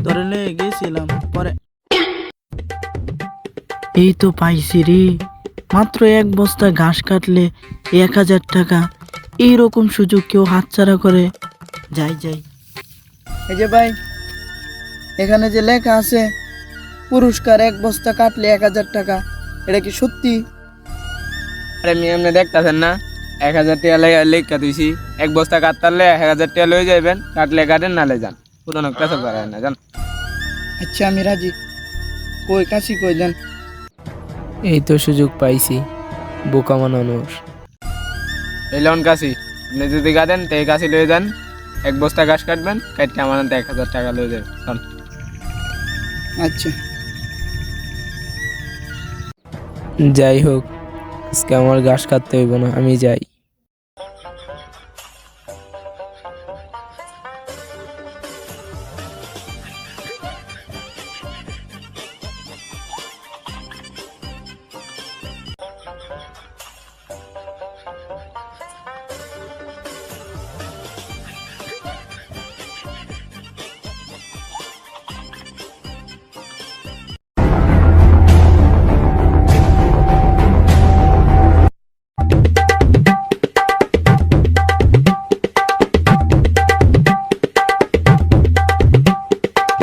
ধরে লয়ে গেছিলাম পরে এই তো পাইছি রে। মাত্র এক বস্তা ঘাস কাটলে 1,000 টাকা। এইরকম সুযোগ কেউ হাতছাড়া করে? যাই যাই। এই যে ভাই, এখানে যে লেখা আছে পুরস্কার 1 বস্তা কাটলে 1,000 টাকা, এটা কি সত্যি? আরে মি এমনি দেখতেছেন না 1,000 টাকা লেখা দিয়েছি। 1 বস্তা কাটতারলে 1,000 টাকা লয়ে যাবেন, কাটলে কাটেন নালে যান, পুরোনো পেশা করেন না যান। আচ্ছা আমি রাজি। কই কাশি কই দেন? এই তো সুযোগ পাইছি বোকা বানানোর। এই লোন কাশি, আপনি যদি কাটেন তো এই কাশি লয়ে যান। 1 বস্তা ঘাস কাটবেন, কাটতে আমার 1,000 টাকা লয়ে যাবেন। চল। আচ্ছা যাই হোক, আজকে আমার ঘাস কাটতে হইব না, আমি যাই।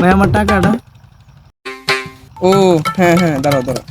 ভাই আমার টাকাটা। ও হ্যাঁ হ্যাঁ, দাঁড়াও দাঁড়াও।